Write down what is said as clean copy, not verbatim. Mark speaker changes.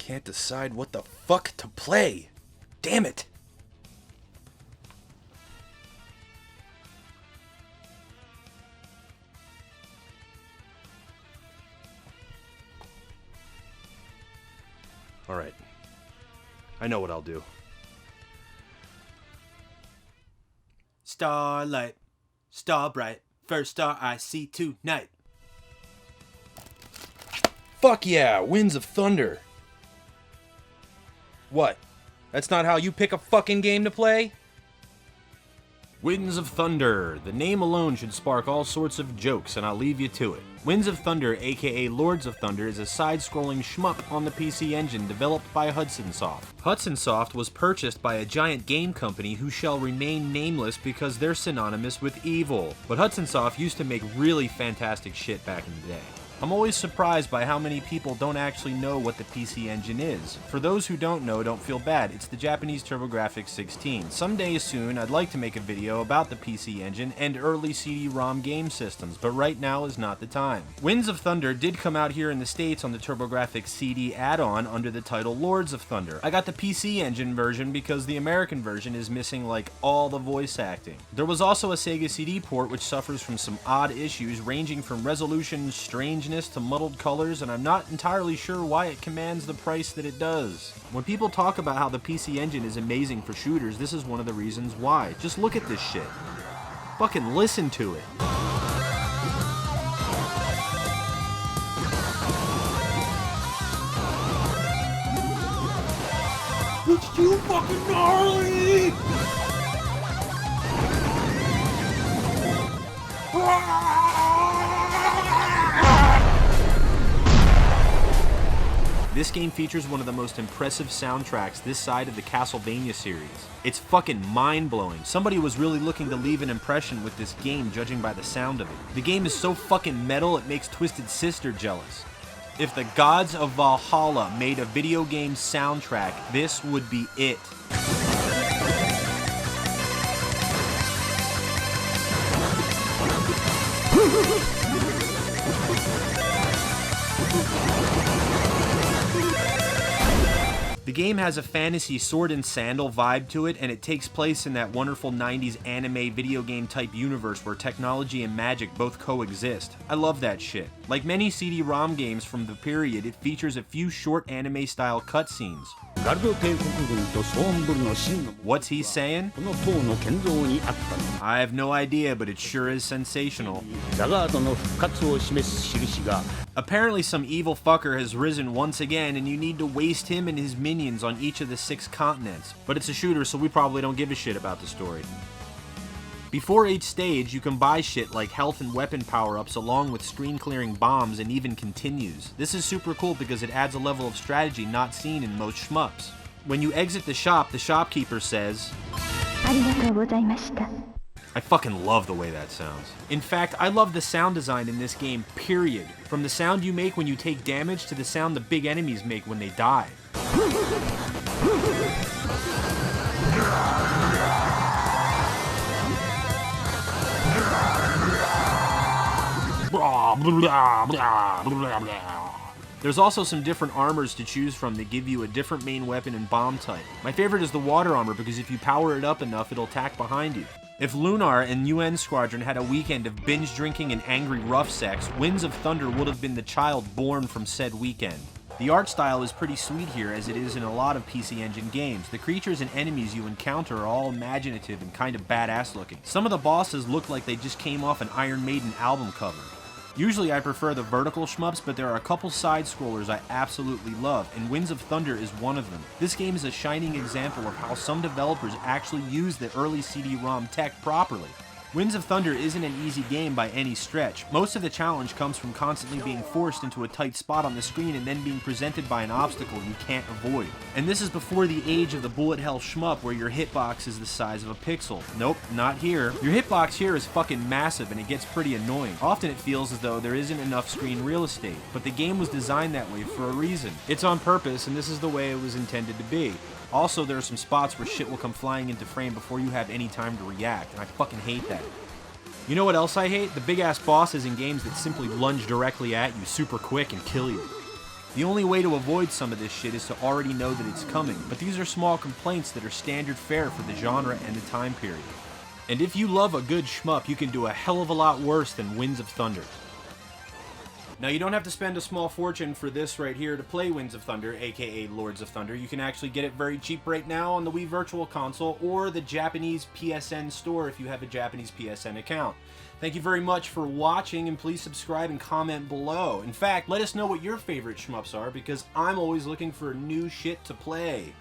Speaker 1: Can't decide what the fuck to play. Damn it! Alright. I know what I'll do.
Speaker 2: Starlight, star bright, first star I see tonight.
Speaker 1: Fuck yeah, Winds of Thunder. What? That's not how you pick a fucking game to play? Winds of Thunder. The name alone should spark all sorts of jokes, and I'll leave you to it. Winds of Thunder, aka Lords of Thunder, is a side-scrolling shmup on the PC Engine developed by Hudson Soft. Hudson Soft was purchased by a giant game company who shall remain nameless because they're synonymous with evil. But Hudson Soft used to make really fantastic shit back in the day. I'm always surprised by how many people don't actually know what the PC Engine is. For those who don't know, don't feel bad. It's the Japanese TurboGrafx 16. Someday soon, I'd like to make a video about the PC Engine and early CD-ROM game systems, but right now is not the time. Winds of Thunder did come out here in the States on the TurboGrafx CD add-on under the title Lords of Thunder. I got the PC Engine version because the American version is missing like all the voice acting. There was also a Sega CD port which suffers from some odd issues ranging from resolution, strangeness, to muddled colors, and I'm not entirely sure why it commands the price that it does. When people talk about how the PC Engine is amazing for shooters, this is one of the reasons why. Just look at this shit. Fucking listen to it.
Speaker 2: It's too fucking gnarly!
Speaker 1: This game features one of the most impressive soundtracks this side of the Castlevania series. It's fucking mind-blowing. Somebody was really looking to leave an impression with this game judging by the sound of it. The game is so fucking metal it makes Twisted Sister jealous. If the gods of Valhalla made a video game soundtrack, this would be it. The game has a fantasy sword and sandal vibe to it, and it takes place in that wonderful 90s anime video game type universe where technology and magic both coexist. I love that shit. Like many CD-ROM games from the period, it features a few short anime style cutscenes. What's he saying? I have no idea, but it sure is sensational. Apparently some evil fucker has risen once again, and you need to waste him and his minions on each of the 6 continents. But it's a shooter, so we probably don't give a shit about the story. Before each stage, you can buy shit like health and weapon power-ups along with screen-clearing bombs and even continues. This is super cool because it adds a level of strategy not seen in most shmups. When you exit the shop, the shopkeeper says, I fucking love the way that sounds. In fact, I love the sound design in this game, period. From the sound you make when you take damage to the sound the big enemies make when they die. There's also some different armors to choose from that give you a different main weapon and bomb type. My favorite is the water armor because if you power it up enough, it'll attack behind you. If Lunar and UN Squadron had a weekend of binge drinking and angry rough sex, Winds of Thunder would have been the child born from said weekend. The art style is pretty sweet here, as it is in a lot of PC Engine games. The creatures and enemies you encounter are all imaginative and kind of badass looking. Some of the bosses look like they just came off an Iron Maiden album cover. Usually I prefer the vertical shmups, but there are a couple side-scrollers I absolutely love, and Winds of Thunder is one of them. This game is a shining example of how some developers actually use the early CD-ROM tech properly. Winds of Thunder isn't an easy game by any stretch. Most of the challenge comes from constantly being forced into a tight spot on the screen and then being presented by an obstacle you can't avoid. And this is before the age of the bullet hell shmup where your hitbox is the size of a pixel. Nope, not here. Your hitbox here is fucking massive and it gets pretty annoying. Often it feels as though there isn't enough screen real estate, but the game was designed that way for a reason. It's on purpose and this is the way it was intended to be. Also, there are some spots where shit will come flying into frame before you have any time to react, and I fucking hate that. You know what else I hate? The big-ass bosses in games that simply lunge directly at you super quick and kill you. The only way to avoid some of this shit is to already know that it's coming, but these are small complaints that are standard fare for the genre and the time period. And if you love a good shmup, you can do a hell of a lot worse than Winds of Thunder. Now, you don't have to spend a small fortune for this right here to play Winds of Thunder, aka Lords of Thunder. You can actually get it very cheap right now on the Wii Virtual Console or the Japanese PSN store if you have a Japanese PSN account. Thank you very much for watching, and please subscribe and comment below. In fact, let us know what your favorite shmups are, because I'm always looking for new shit to play.